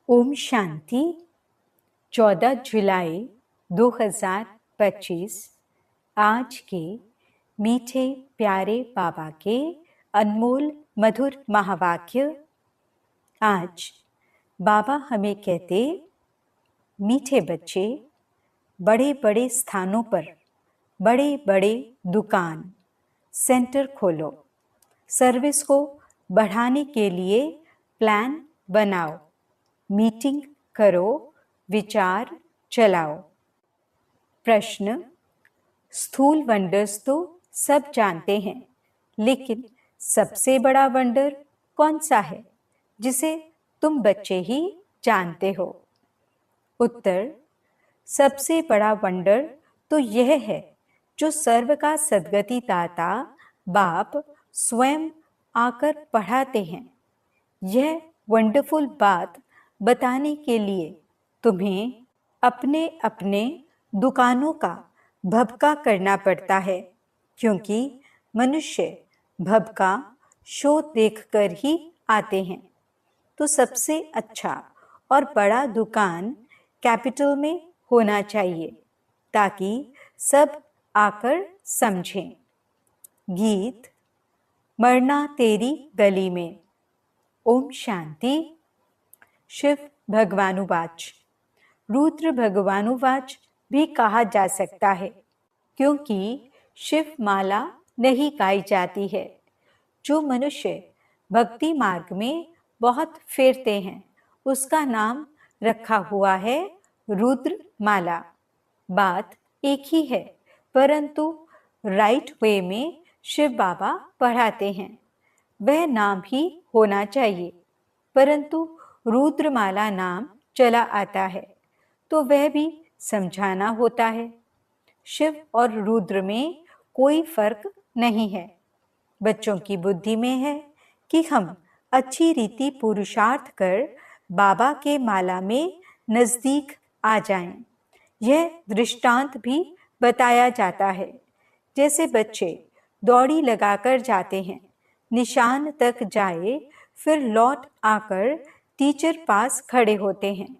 ओम शांति। 14 जुलाई 2025 आज के मीठे प्यारे बाबा के अनमोल मधुर महावाक्य। आज बाबा हमें कहते, मीठे बच्चे, बड़े बड़े स्थानों पर बड़े बड़े दुकान सेंटर खोलो, सर्विस को बढ़ाने के लिए प्लान बनाओ, मीटिंग करो, विचार चलाओ। प्रश्न: स्थूल वंडर्स तो सब जानते हैं, लेकिन सबसे बड़ा वंडर कौन सा है जिसे तुम बच्चे ही जानते हो? उत्तर: सबसे बड़ा वंडर तो यह है जो सर्व का सद्गति दाता बाप स्वयं आकर पढ़ाते हैं। यह वंडरफुल बात बताने के लिए तुम्हें अपने अपने दुकानों का भभका करना पड़ता है, क्योंकि मनुष्य भभका शो देखकर ही आते हैं। तो सबसे अच्छा और बड़ा दुकान कैपिटल में होना चाहिए, ताकि सब आकर समझें। गीत मरना तेरी गली में। ओम शांति। शिव भगवानुवाच। रुद्र भगवानुवाच भी कहा जा सकता है, क्योंकि शिव माला नहीं गाई जाती है। जो मनुष्य भक्ति मार्ग में बहुत फेरते हैं, उसका नाम रखा हुआ है रुद्र माला। बात एक ही है, परंतु राइट वे में शिव बाबा पढ़ाते हैं। वह नाम ही होना चाहिए, परंतु रुद्रमाला नाम चला आता है, तो वह भी समझाना होता है। शिव और रुद्र में कोई फर्क नहीं है। बच्चों की बुद्धि में है कि हम अच्छी रीति पुरुषार्थ कर बाबा के माला में नजदीक आ जाएं। यह दृष्टांत भी बताया जाता है। जैसे बच्चे दौड़ी लगाकर जाते हैं, निशान तक जाए, फिर लौट आकर टीचर पास खड़े होते हैं।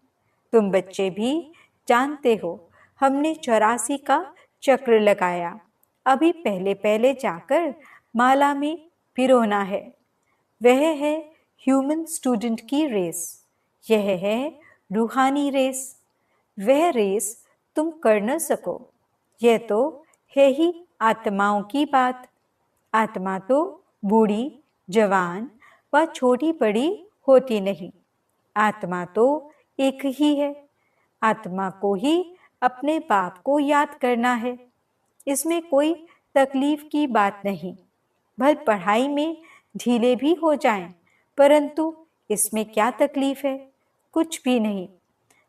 तुम बच्चे भी जानते हो, हमने 84 का चक्र लगाया। अभी पहले पहले जाकर माला में पिरोना है। वह है ह्यूमन स्टूडेंट की रेस, यह है रूहानी रेस। वह रेस तुम कर न सको, यह तो है ही आत्माओं की बात। आत्मा तो बूढ़ी, जवान व छोटी बड़ी होती नहीं। आत्मा तो एक ही है। आत्मा को ही अपने बाप को याद करना है। इसमें कोई तकलीफ की बात नहीं। भले पढ़ाई में ढीले भी हो जाएं, परंतु इसमें क्या तकलीफ है? कुछ भी नहीं।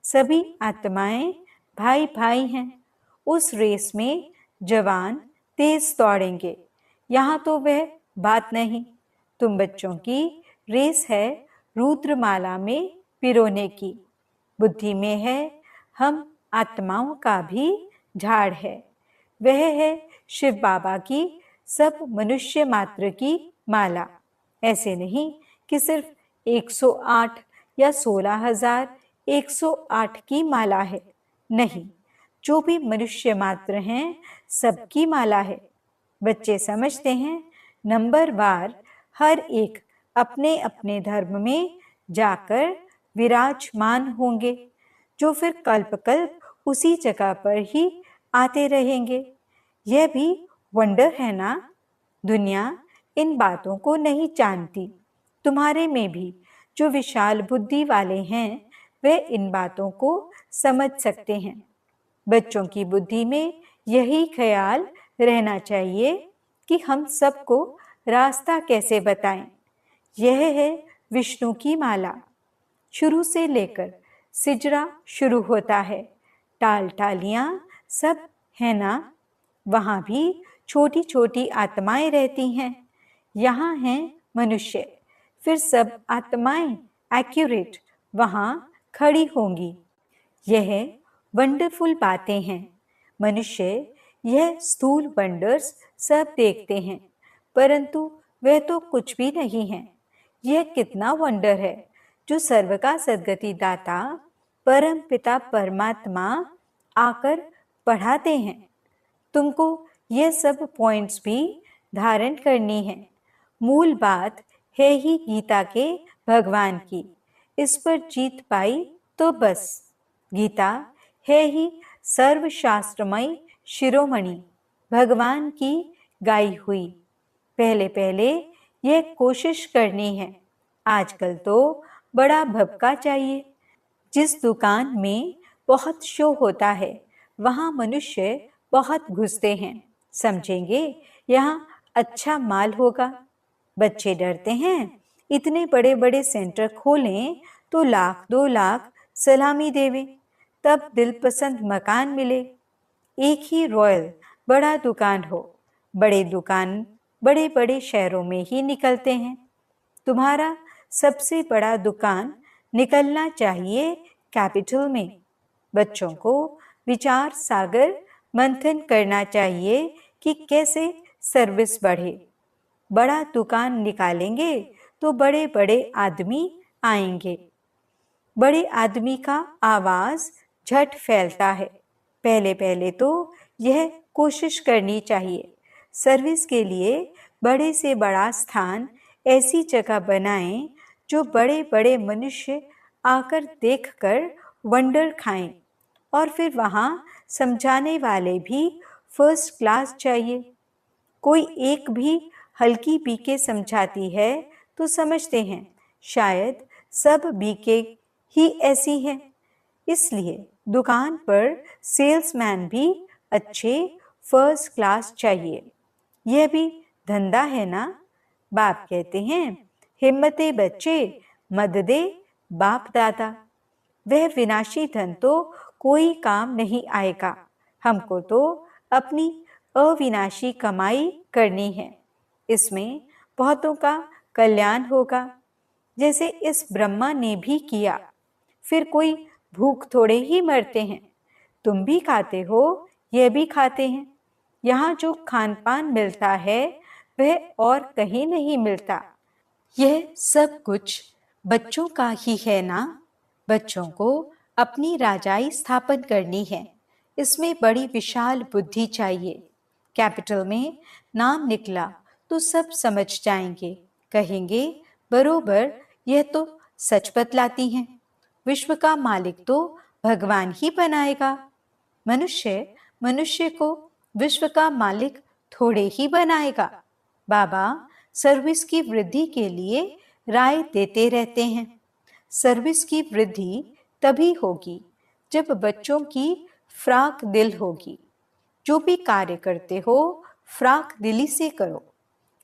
सभी आत्माएं भाई भाई हैं। उस रेस में जवान तेज दौड़ेंगे, यहाँ तो वह बात नहीं। तुम बच्चों की रेस है रुद्रमाला में पिरोने की। बुद्धि में है हम आत्माओं का भी झाड़ है। वह है शिव बाबा की सब मनुष्य मात्र की माला। ऐसे नहीं कि सिर्फ 108 या 16,108 की माला है। नहीं, जो भी मनुष्य मात्र हैं, सबकी माला है। बच्चे समझते हैं नंबर वार हर एक अपने अपने धर्म में जाकर विराजमान होंगे, जो फिर कल्प कल्प उसी जगह पर ही आते रहेंगे। यह भी वंडर है ना। दुनिया इन बातों को नहीं जानती। तुम्हारे में भी जो विशाल बुद्धि वाले हैं, वे इन बातों को समझ सकते हैं। बच्चों की बुद्धि में यही ख्याल रहना चाहिए कि हम सबको रास्ता कैसे बताएं। यह है विष्णु की माला। शुरू से लेकर सिजरा शुरू होता है। टाल टालियां सब है ना। वहां भी छोटी छोटी आत्माएं रहती हैं। यहाँ हैं मनुष्य, फिर सब आत्माएं एक्यूरेट वहां खड़ी होंगी। यह वंडरफुल बातें हैं। मनुष्य यह स्थूल वंडर्स सब देखते हैं, परंतु वह तो कुछ भी नहीं है। यह कितना वंडर है जो सर्व का सद्गति दाता परम पिता परमात्मा आकर पढ़ाते हैं। तुमको यह सब पॉइंट्स भी धारण करनी है। मूल बात है ही गीता के भगवान की। इस पर जीत पाई तो बस। गीता है ही सर्वशास्त्रमय शिरोमणि भगवान की गाई हुई। पहले पहले यह कोशिश करनी है। आजकल तो बड़ा भपका चाहिए। जिस दुकान में बहुत शो होता है वहां मनुष्य बहुत घुसते हैं। समझेंगे यहाँ अच्छा माल होगा। बच्चे डरते हैं इतने बड़े बड़े सेंटर खोलें तो 1,00,000-2,00,000 सलामी देवें, तब दिलपसंद मकान मिले। एक ही रॉयल बड़ा दुकान हो। बड़े दुकान बड़े बड़े शहरों में ही निकलते हैं। तुम्हारा सबसे बड़ा दुकान निकलना चाहिए कैपिटल में। बच्चों को विचार सागर मंथन करना चाहिए कि कैसे सर्विस बढ़े। बड़ा दुकान निकालेंगे तो बड़े बड़े आदमी आएंगे। बड़े आदमी का आवाज झट फैलता है। पहले पहले तो यह कोशिश करनी चाहिए। सर्विस के लिए बड़े से बड़ा स्थान ऐसी जगह बनाएं जो बड़े बड़े मनुष्य आकर देखकर वंडर खाएं। और फिर वहां समझाने वाले भी फर्स्ट क्लास चाहिए। कोई एक भी हल्की बीके समझाती है तो समझते हैं शायद सब बीके ही ऐसी हैं। इसलिए दुकान पर सेल्समैन भी अच्छे फर्स्ट क्लास चाहिए। यह भी धंधा है ना। बाप कहते हैं हिम्मते बच्चे मद दे बाप दादा। वह विनाशी धन तो कोई काम नहीं आएगा। हमको तो अपनी अविनाशी कमाई करनी है। इसमें बहुतों का कल्याण होगा, जैसे इस ब्रह्मा ने भी किया। फिर कोई भूख थोड़े ही मरते हैं। तुम भी खाते हो, यह भी खाते हैं। यहाँ जो खान पान मिलता है वह और कहीं नहीं मिलता। यह सब कुछ बच्चों का ही है ना। बच्चों को अपनी राजाई स्थापन करनी है। इसमें बड़ी विशाल बुद्धि चाहिए। कैपिटल में नाम निकला तो सब समझ जाएंगे, कहेंगे बरोबर यह तो सच बतलाती हैं। विश्व का मालिक तो भगवान ही बनाएगा। मनुष्य मनुष्य को विश्व का मालिक थोड़े ही बनाएगा। बाबा सर्विस की वृद्धि के लिए राय देते रहते हैं। सर्विस की वृद्धि तभी होगी जब बच्चों की फ्राक दिल होगी। जो भी कार्य करते हो फ्राक दिली से करो।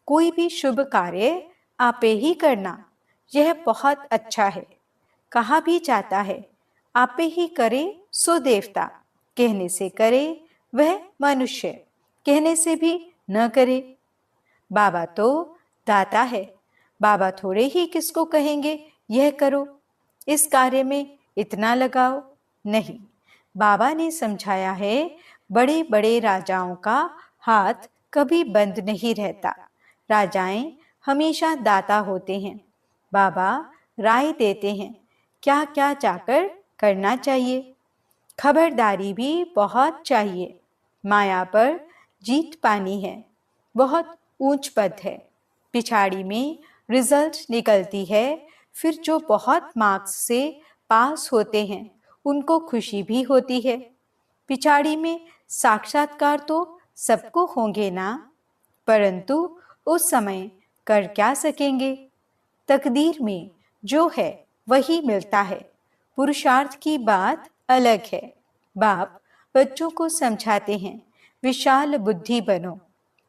कोई भी शुभ कार्य आपे ही करना, यह बहुत अच्छा है। कहा भी जाता है आपे ही करे सो देवता। कहने से करे वह मनुष्य, कहने से भी न करे। बाबा तो दाता है। बाबा थोड़े ही किसको कहेंगे यह करो, इस कार्य में इतना लगाओ। नहीं, बाबा ने समझाया है बड़े बड़े राजाओं का हाथ कभी बंद नहीं रहता। राजाएं हमेशा दाता होते हैं। बाबा राय देते हैं क्या क्या जाकर करना चाहिए। खबरदारी भी बहुत चाहिए। माया पर जीत पानी है। बहुत ऊंच पद है। पिछाड़ी में रिजल्ट निकलती है। फिर जो बहुत मार्क्स से पास होते हैं उनको खुशी भी होती है। पिछाड़ी में साक्षात्कार तो सबको होंगे ना, परंतु उस समय कर क्या सकेंगे। तकदीर में जो है वही मिलता है। पुरुषार्थ की बात अलग है। बाप बच्चों को समझाते हैं विशाल बुद्धि बनो।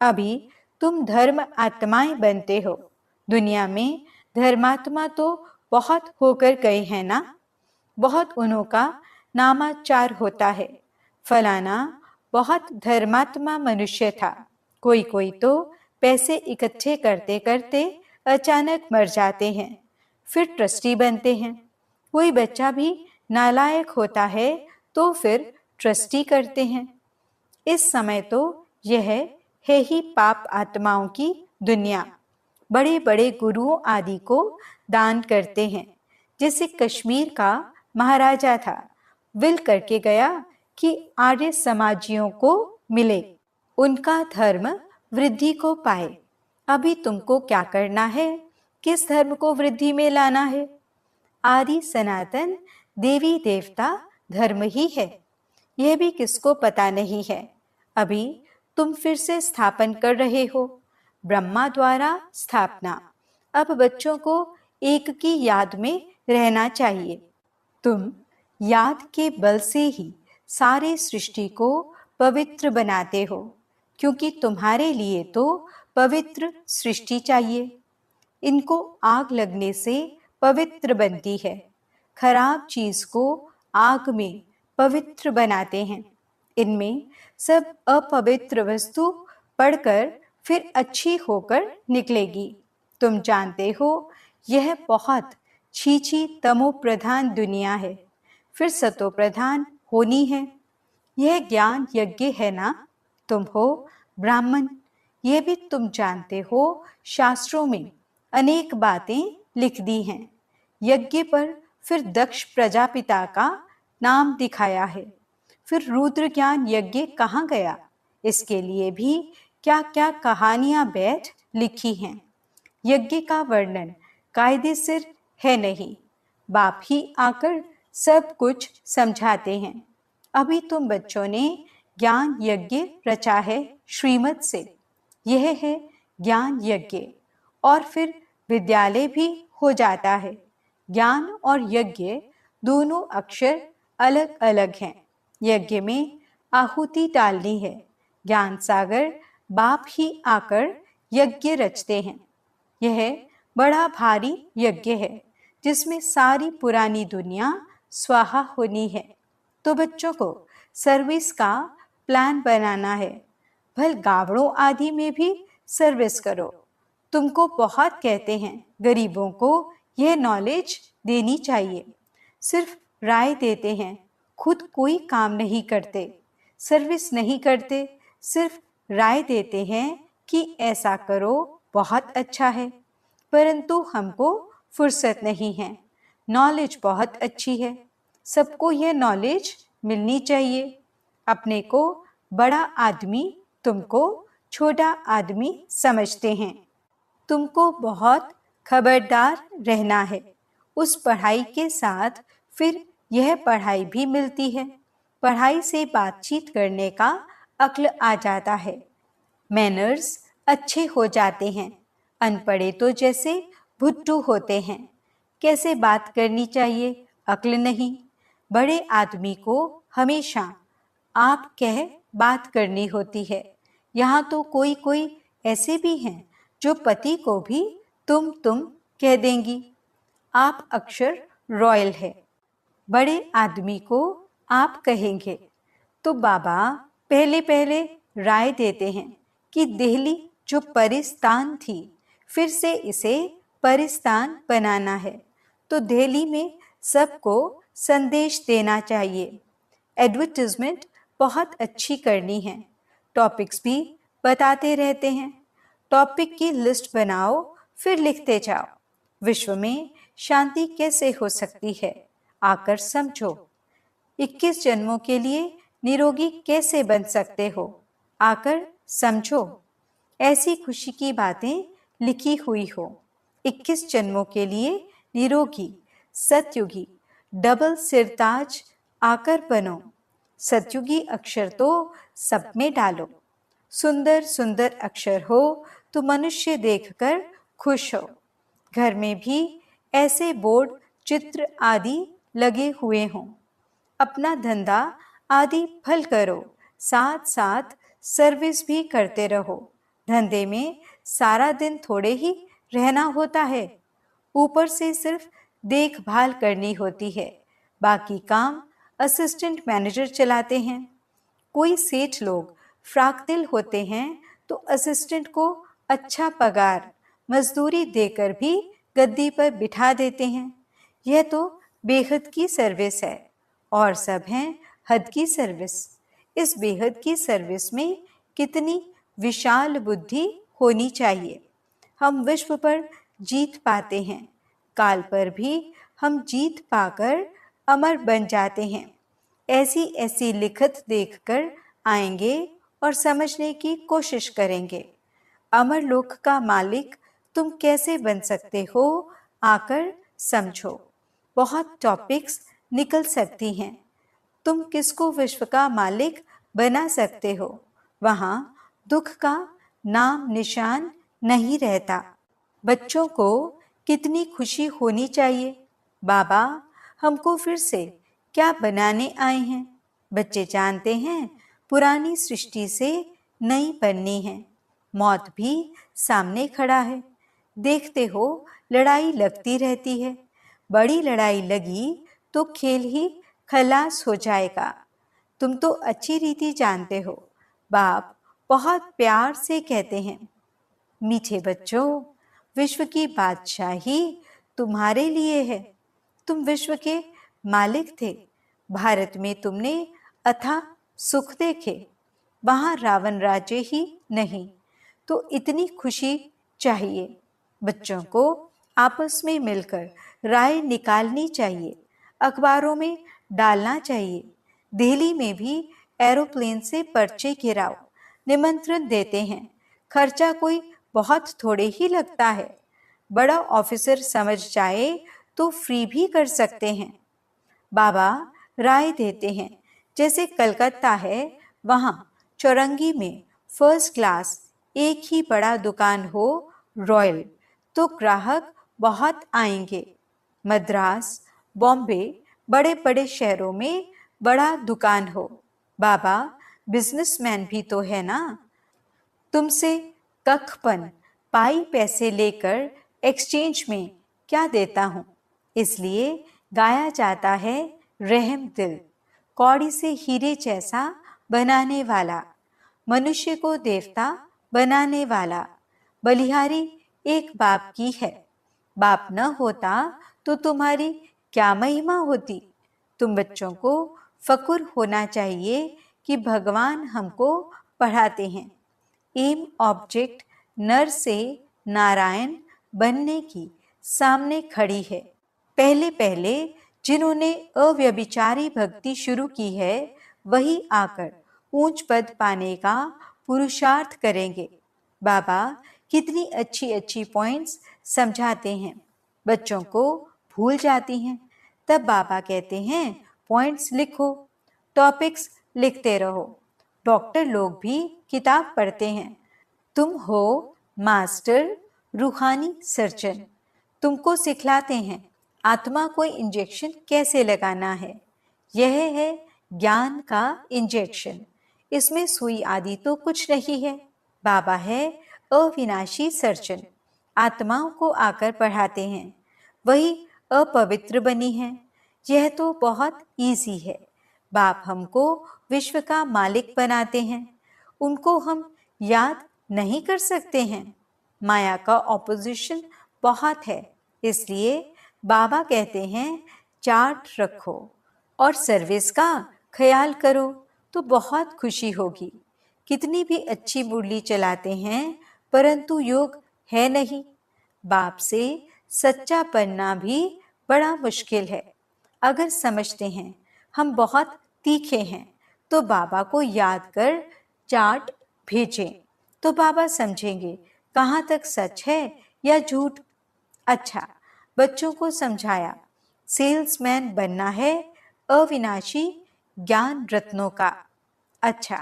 अभी तुम धर्म आत्माएं बनते हो। दुनिया में धर्मात्मा तो बहुत होकर गए हैं ना। बहुत उन्हों का नामाचार होता है। फलाना बहुत धर्मात्मा मनुष्य था। कोई कोई तो पैसे इकट्ठे करते करते अचानक मर जाते हैं, फिर ट्रस्टी बनते हैं। कोई बच्चा भी नालायक होता है तो फिर ट्रस्टी करते हैं। इस समय तो यह है ही पाप आत्माओं की दुनिया। बड़े बड़े गुरुओं आदि को दान करते हैं, जैसे कश्मीर का महाराजा था, विल करके गया कि आर्य समाजियों को मिले, उनका धर्म वृद्धि को पाए। अभी तुमको क्या करना है? किस धर्म को वृद्धि में लाना है? आदि सनातन देवी देवता धर्म ही है। यह भी किसको पता नहीं है। अभी तुम फिर से स्थापन कर रहे हो, ब्रह्मा द्वारा स्थापना। अब बच्चों को एक की याद में रहना चाहिए। तुम याद के बल से ही सारे सृष्टि को पवित्र बनाते हो, क्योंकि तुम्हारे लिए तो पवित्र सृष्टि चाहिए। इनको आग लगने से पवित्र बनती है। खराब चीज को आग में पवित्र बनाते हैं। इनमें सब अपवित्र वस्तु पड़कर फिर अच्छी होकर निकलेगी। तुम जानते हो यह बहुत छीछी तमो प्रधान दुनिया है, फिर सतो प्रधान होनी है। यह ज्ञान यज्ञ है ना? तुम हो ब्राह्मण, यह भी तुम जानते हो। शास्त्रों में अनेक बातें लिख दी हैं। यज्ञ पर फिर दक्ष प्रजापिता का नाम दिखाया है। फिर रुद्र ज्ञान यज्ञ कहाँ गया? इसके लिए भी क्या क्या कहानियां बैठ लिखी हैं। यज्ञ का वर्णन कायदे सिर है नहीं, बाप ही आकर सब कुछ समझाते हैं। अभी तुम बच्चों ने ज्ञान यज्ञ रचा है श्रीमत से। यह है ज्ञान यज्ञ, और फिर विद्यालय भी हो जाता है। ज्ञान और यज्ञ दोनों अक्षर अलग अलग हैं। यज्ञ में आहुति डालनी है। ज्ञान सागर बाप ही आकर यज्ञ रचते हैं। यह बड़ा भारी यज्ञ है, जिसमें सारी पुरानी दुनिया स्वाहा होनी है। तो बच्चों को सर्विस का प्लान बनाना है। भल गावड़ों आदि में भी सर्विस करो। तुमको बहुत कहते हैं गरीबों को यह नॉलेज देनी चाहिए। सिर्फ राय देते हैं, खुद कोई काम नहीं करते, सर्विस नहीं करते, सिर्फ राय देते हैं कि ऐसा करो, बहुत अच्छा है। परंतु हमको फुर्सत नहीं है। नॉलेज बहुत अच्छी है, सबको यह नॉलेज मिलनी चाहिए। अपने को बड़ा आदमी, तुमको छोटा आदमी समझते हैं। तुमको बहुत खबरदार रहना है। उस पढ़ाई के साथ फिर यह पढ़ाई भी मिलती है। पढ़ाई से बातचीत करने का अक्ल आ जाता है, मैनर्स अच्छे हो जाते हैं। अनपढ़े तो जैसे भुट्टू होते हैं। कैसे बात करनी चाहिए, अक्ल नहीं। बड़े आदमी को हमेशा आप कह बात करनी होती है। यहाँ तो कोई कोई ऐसे भी हैं जो पति को भी तुम कह देंगी। आप अक्षर रॉयल है। बड़े आदमी को आप कहेंगे। तो बाबा पहले पहले राय देते हैं कि दिल्ली जो परिस्तान थी, फिर से इसे परिस्तान बनाना है। तो दिल्ली में सबको संदेश देना चाहिए। एडवर्टाइजमेंट बहुत अच्छी करनी है। टॉपिक्स भी बताते रहते हैं। टॉपिक की लिस्ट बनाओ, फिर लिखते जाओ। विश्व में शांति कैसे हो सकती है, आकर समझो। 21 जन्मों के लिए निरोगी कैसे बन सकते हो, आकर समझो। ऐसी खुशी की बातें लिखी हुई हो। 21 जन्मों के लिए निरोगी सतयुगी डबल सिरताज आकर बनो। सतयुगी अक्षर तो सब में डालो। सुंदर सुंदर अक्षर हो तो मनुष्य देखकर खुश हो। घर में भी ऐसे बोर्ड चित्र आदि लगे हुए हों। अपना धंधा आदि फल करो, साथ साथ सर्विस भी करते रहो। धंधे में सारा दिन थोड़े ही रहना होता है। ऊपर से सिर्फ देखभाल करनी होती है, बाकी काम असिस्टेंट मैनेजर चलाते हैं। कोई सेठ लोग फ्राकदिल होते हैं तो असिस्टेंट को अच्छा पगार मजदूरी देकर भी गद्दी पर बिठा देते हैं। यह तो बेहद की सर्विस है, और सब हैं हद की सर्विस। इस बेहद की सर्विस में कितनी विशाल बुद्धि होनी चाहिए। हम विश्व पर जीत पाते हैं, काल पर भी हम जीत पाकर अमर बन जाते हैं। ऐसी ऐसी लिखत देखकर आएंगे और समझने की कोशिश करेंगे। अमर लोक का मालिक तुम कैसे बन सकते हो, आकर समझो। बहुत टॉपिक्स निकल सकती हैं। तुम किसको विश्व का मालिक बना सकते हो, वहां दुख का नाम निशान नहीं रहता। बच्चों को कितनी खुशी होनी चाहिए। बाबा हमको फिर से क्या बनाने आए हैं। बच्चे जानते हैं पुरानी सृष्टि से नई बननी है। मौत भी सामने खड़ा है। देखते हो लड़ाई लगती रहती है। बड़ी लड़ाई लगी तो खेल ही खलास हो जाएगा। तुम तो अच्छी रीति जानते हो। बाप बहुत प्यार से कहते हैं, मीठे बच्चों, विश्व की बादशाही तुम्हारे लिए है। तुम विश्व के मालिक थे। भारत में तुमने अथाह सुख देखे। वहां रावण राज्य ही नहीं, तो इतनी खुशी चाहिए। बच्चों को आपस में मिलकर राय निकालनी चाहिए। अखबारों में डालना चाहिए। दिल्ली में भी एरोप्लेन से पर्चे गिराओ, निमंत्रण देते हैं। खर्चा कोई बहुत थोड़े ही लगता है। बड़ा ऑफिसर समझ जाए तो फ्री भी कर सकते हैं। बाबा राय देते हैं, जैसे कलकत्ता है, वहां चौरंगी में फर्स्ट क्लास एक ही बड़ा दुकान हो, रॉयल, तो ग्राहक बहुत आएंगे। मद्रास, बॉम्बे, बड़े बड़े शहरों में बड़ा दुकान हो। बाबा बिजनेसमैन भी तो है ना। तुमसे कखपन पाई पैसे लेकर एक्सचेंज में क्या देता हूं। इसलिए गाया जाता है, रहम दिल, कौड़ी से हीरे जैसा बनाने वाला, मनुष्य को देवता बनाने वाला। बलिहारी एक बाप की है। बाप न होता तो तुम्हारी क्या महिमा होती। तुम बच्चों को फकुर होना चाहिए कि भगवान हमको पढ़ाते हैं। एम ऑब्जेक्ट नर से नारायण बनने की सामने खड़ी है। पहले पहले जिन्होंने अव्यभिचारी भक्ति शुरू की है, वही आकर ऊंच पद पाने का पुरुषार्थ करेंगे। बाबा कितनी अच्छी अच्छी पॉइंट्स समझाते हैं, बच्चों को भूल जाती हैं। तब बाबा कहते हैं, पॉइंट्स लिखो, टॉपिक्स लिखते रहो। डॉक्टर लोग भी किताब पढ़ते हैं। तुम हो मास्टर रूहानी सर्जन। तुमको सिखलाते हैं आत्मा को इंजेक्शन कैसे लगाना है। यह है ज्ञान का इंजेक्शन। इसमें सुई आदि तो कुछ नहीं है। बाबा है अविनाशी सर्जन। आत्माओं को आकर पढ़ाते हैं। वही अपवित्र बनी है। यह तो बहुत इजी है। बाप हमको विश्व का मालिक बनाते हैं। उनको हम याद नहीं कर सकते हैं। माया का ऑपोजिशन बहुत है। इसलिए बाबा कहते हैं, चार्ट रखो और सर्विस का ख्याल करो तो बहुत खुशी होगी। कितनी भी अच्छी मुरली चलाते हैं, परंतु योग है नहीं। बाप से सच्चा बनना भी बड़ा मुश्किल है। अगर समझते हैं हम बहुत तीखे हैं, तो बाबा को याद कर चार्ट भेजें, तो बाबा समझेंगे कहाँ तक सच है या झूठ। अच्छा, बच्चों को समझाया, सेल्समैन बनना है अविनाशी ज्ञान रत्नों का। अच्छा,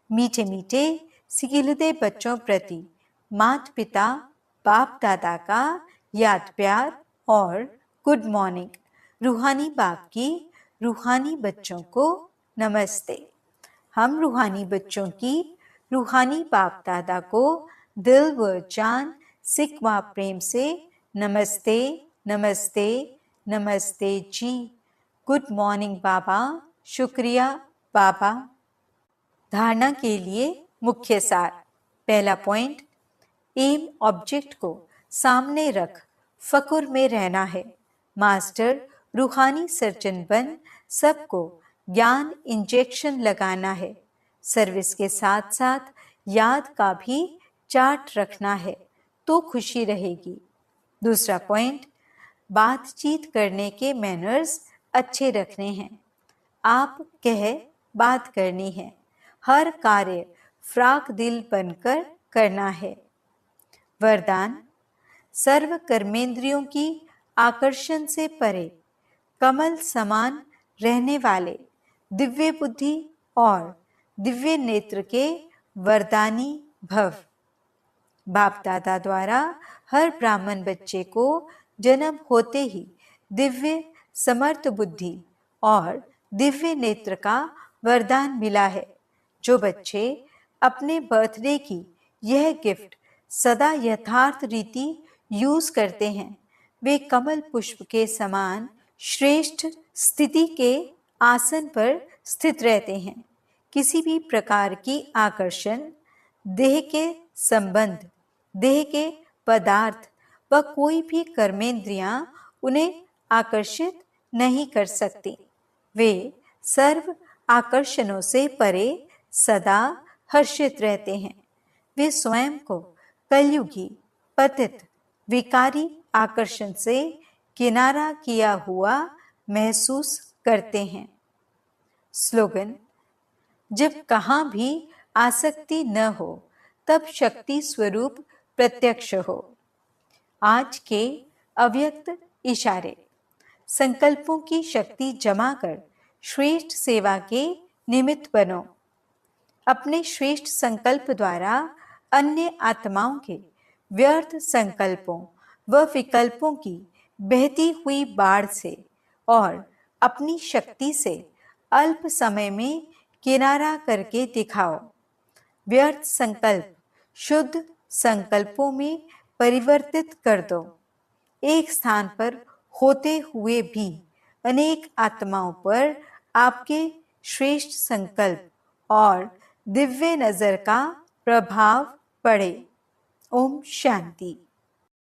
मीठे मीठे सिकिलते बच्चों प्रति माता पिता बाप दादा का याद प्यार और गुड मॉर्निंग। रूहानी बाप की रूहानी बच्चों को नमस्ते। हम रूहानी बच्चों की रूहानी बाप दादा को दिल व जान सिक व प्रेम से नमस्ते नमस्ते नमस्ते जी। गुड मॉर्निंग बाबा। शुक्रिया बाबा। धारणा के लिए मुख्य सार। पहला पॉइंट, एम ऑब्जेक्ट को सामने रख फकुर में रहना है। मास्टर रूहानी सर्जन बन सबको ज्ञान इंजेक्शन लगाना है। सर्विस के साथ साथ याद का भी चार्ट रखना है तो खुशी रहेगी। दूसरा पॉइंट, बातचीत करने के मैनर्स अच्छे रखने हैं। आप कह बात करनी है। हर कार्य फ्राक दिल बनकर करना है। वरदान: सर्व कर्मेंद्रियों की आकर्षण से परे, कमल समान रहने वाले, दिव्य बुद्धि और दिव्य नेत्र के वरदानी भव। बाप दादा द्वारा हर ब्राह्मण बच्चे को जन्म होते ही दिव्य समर्थ बुद्धि और दिव्य नेत्र का वरदान मिला है। जो बच्चे अपने बर्थडे की यह गिफ्ट सदा यथार्थ रीति यूज करते हैं, वे कमल पुष्प के समान श्रेष्ठ स्थिति के आसन पर स्थित रहते हैं। किसी भी प्रकार की आकर्षण, देह के संबंध, देह के पदार्थ व कोई भी कर्मेंद्रियां उन्हें आकर्षित नहीं कर सकती। वे सर्व आकर्षणों से परे सदा हर्षित रहते हैं। वे स्वयं को कलयुगी, पतित, विकारी आकर्षण से किनारा किया हुआ महसूस करते हैं। स्लोगन: जब कहाँ भी आसक्ति न हो तब शक्ति स्वरूप प्रत्यक्ष हो। आज के अव्यक्त इशारे: संकल्पों की शक्ति जमा कर श्रेष्ठ सेवा के निमित्त बनो। अपने श्रेष्ठ संकल्प द्वारा अन्य आत्माओं के व्यर्थ संकल्पों व विकल्पों की बहती हुई बाढ़ से और अपनी शक्ति से अल्प समय में किनारा करके दिखाओ। व्यर्थ संकल्प शुद्ध संकल्पों में परिवर्तित कर दो। एक स्थान पर होते हुए भी अनेक आत्माओं पर आपके श्रेष्ठ संकल्प और दिव्य नजर का प्रभाव पड़े। ओम शांति।